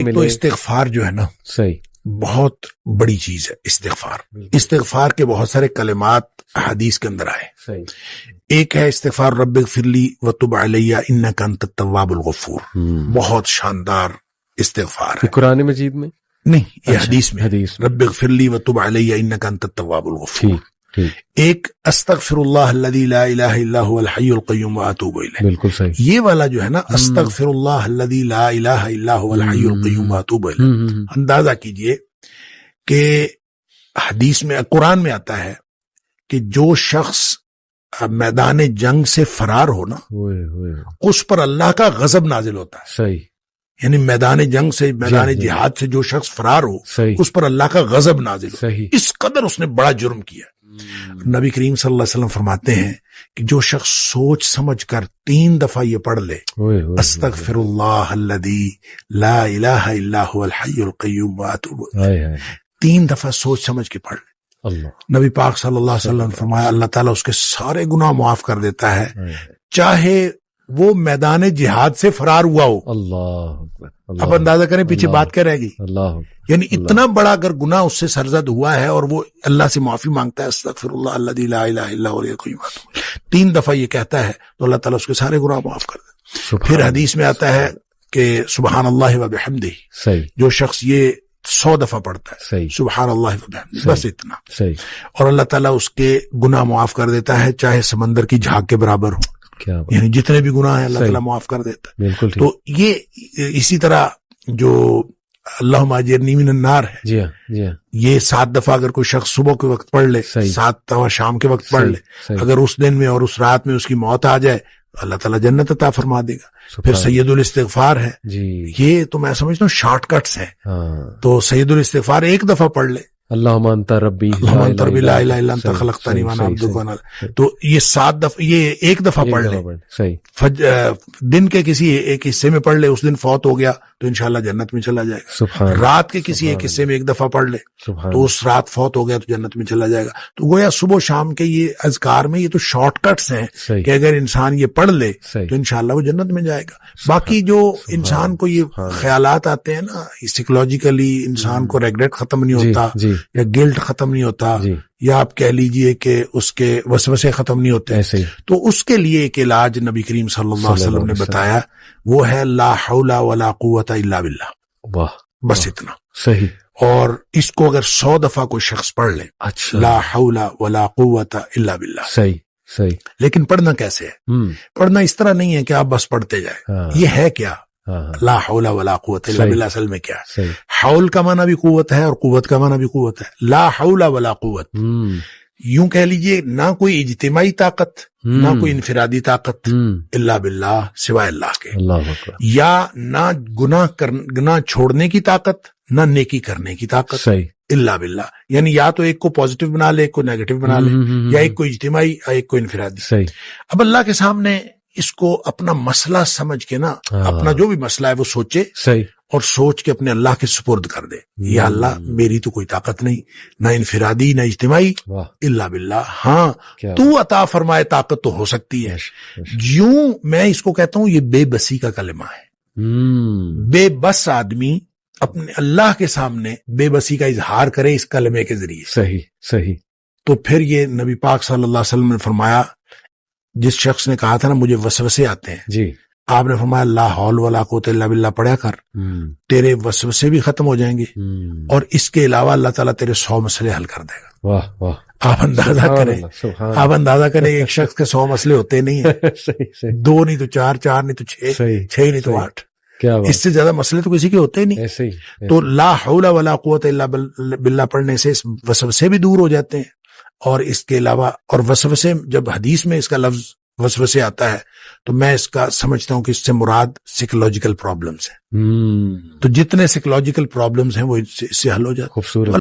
تو استغفار جو ہے نا صحیح بہت بڑی چیز ہے. استغفار کے بہت سارے کلمات حدیث کے اندر آئے. صحیح. ایک ہے استغفار رب اغفر لی وتب علی انک انت التواب الغفور. بہت شاندار استغفار ہے. قرآن مجید میں نہیں، یہ حدیث میں رب اغفر لی وتب علی انک انت التواب الغفور. ایک استغفر اللہ الذی لا الہ الا هو الحی القیوم واتوب الیہ. بالکل صحیح. یہ والا جو ہے نا استغفر اللہ الذی لا الہ الا هو الحی القیوم واتوب الیہ، اندازہ کیجئے کہ حدیث میں قرآن میں آتا ہے کہ جو شخص میدان جنگ سے فرار ہو نا اس پر اللہ کا غضب نازل ہوتا ہے. صحیح. یعنی میدان جنگ سے، میدان جہاد سے جو شخص فرار ہو اس پر اللہ کا غضب نازل ہو. اس قدر اس نے بڑا جرم کیا. نبی کریم صلی اللہ علیہ وسلم فرماتے ہیں کہ جو شخص سوچ سمجھ کر 3 دفعہ یہ پڑھ لے استغفر اللہ الذی لا الہ الا هو الحی القیوم واتوب الیہ، 3 دفعہ سوچ سمجھ کے پڑھ لے، نبی پاک صلی اللہ علیہ وسلم نے فرمایا اللہ تعالیٰ اس کے سارے گناہ معاف کر دیتا ہے، چاہے وہ میدان جہاد سے فرار ہوا ہو. اللہ، اب اندازہ کریں پیچھے بات کیا رہ گئی. یعنی اتنا بڑا اگر گناہ اس سے سرزد ہوا ہے اور وہ اللہ سے معافی مانگتا ہے استغفر اللہ الذی لا الہ الا هو الحی القیوم 3 دفعہ یہ کہتا ہے تو اللہ تعالیٰ اس کے سارے گناہ معاف کر دیتا. پھر حدیث میں آتا ہے کہ سبحان اللہ و بحمدہ، جو شخص یہ 100 دفعہ پڑھتا ہے سبحان اللہ و بحمدہ، بس اتنا، اور اللہ تعالیٰ اس کے گناہ معاف کر دیتا ہے چاہے سمندر کی جھاگ کے برابر ہو. یعنی جتنے بھی گناہ ہیں اللہ تعالیٰ معاف کر دیتا ہے. تو یہ اسی طرح جو اللہم اجرنی من النار ہے، یہ 7 دفعہ اگر کوئی شخص صبح کے وقت پڑھ لے، 7 دفعہ شام کے وقت پڑھ لے، اگر اس دن میں اور اس رات میں اس کی موت آ جائے اللہ تعالیٰ جنت عطا فرما دے گا. پھر سید الاستغفار ہے، یہ تو میں سمجھتا ہوں شارٹ کٹس ہیں. تو سید الاستغفار 1 دفعہ پڑھ لے اللہم انت ربی لا الہ الا انت خلقتنی وانا عبدک وانا، تو یہ 7 دفعہ، یہ 1 دفعہ پڑھ لے. دن کے کسی ایک حصے میں پڑھ لے، اس دن فوت ہو گیا تو انشاءاللہ جنت میں چلا جائے گا. رات کے کسی ایک حصے میں 1 دفعہ پڑھ لے تو اس رات فوت ہو گیا تو جنت میں چلا جائے گا. تو گویا صبح و شام کے یہ اذکار میں یہ تو شارٹ کٹس ہیں کہ اگر انسان یہ پڑھ لے تو انشاءاللہ وہ جنت میں جائے گا. باقی جو انسان کو یہ خیالات آتے ہیں نا، سائیکولوجیکلی انسان کو ریگریٹ ختم نہیں ہوتا یا گلٹ ختم نہیں ہوتا، یا آپ کہہ لیجئے کہ اس کے وسوسے ختم نہیں ہوتے، تو اس کے لیے ایک علاج نبی کریم صلی اللہ علیہ وسلم نے بتایا، وہ ہے لا حول ولا قوت الا باللہ. بس اتنا. صحیح. اور اس کو اگر 100 دفعہ کوئی شخص پڑھ لے لا حول ولا قوت الا باللہ. صحیح. لیکن پڑھنا کیسے ہے؟ پڑھنا اس طرح نہیں ہے کہ آپ بس پڑھتے جائیں. یہ ہے کیا لا حول ولا قوت الا باللہ؟ اصل میں کیا ہے؟ حول کا معنی بھی قوت ہے اور قوت کا معنی بھی قوت ہے. لا حول ولا قوت، یوں کہہ لیجئے نہ کوئی اجتماعی طاقت نہ کوئی انفرادی طاقت الا باللہ، سوائے اللہ کے. یا نہ گناہ چھوڑنے کی طاقت نہ نیکی کرنے کی طاقت الا باللہ. یعنی یا تو ایک کو پازیٹیو بنا لے، ایک کو نیگیٹو بنا لے، یا ایک کو اجتماعی یا ایک کو انفرادی. اب اللہ کے سامنے اس کو اپنا مسئلہ سمجھ کے نا، اپنا جو بھی مسئلہ ہے وہ سوچے اور سوچ کے اپنے اللہ کے سپرد کر دے. یا اللہ میری تو کوئی طاقت نہیں، نہ انفرادی نہ اجتماعی، الا باللہ. ہاں تو عطا فرمائے طاقت تو ہو سکتی ہے. یوں میں اس کو کہتا ہوں یہ بے بسی کا کلمہ ہے. بے بس آدمی اپنے اللہ کے سامنے بے بسی کا اظہار کرے اس کلمے کے ذریعے. صحیح. تو پھر یہ نبی پاک صلی اللہ علیہ وسلم نے فرمایا، جس شخص نے کہا تھا نا مجھے وسوسے آتے ہیں، آپ نے فرمایا لا حول ولا قوت الا باللہ پڑھا کر، تیرے وسوسے بھی ختم ہو جائیں گے اور اس کے علاوہ اللہ تعالیٰ تیرے 100 مسئلے حل کر دے گا. آپ اندازہ کریں ایک شخص کے 100 مسئلے ہوتے نہیں ہیں. 2 نہیں تو 4، 4 نہیں تو 6، 6 نہیں تو 8. اس سے زیادہ مسئلے تو کسی کے ہوتے ہی نہیں. تو لا حول ولا قوت الا باللہ پڑھنے سے وسوسے بھی دور ہو جاتے ہیں. اور اس کے علاوہ، اور وسوسے جب حدیث میں اس کا لفظ وسوسے آتا ہے تو میں اس کا سمجھتا ہوں کہ اس سے مراد سائیکولوجیکل پرابلمز ہیں. تو جتنے سائیکولوجیکل پرابلمز ہیں وہ اس سے حل ہو جاتے ہیں.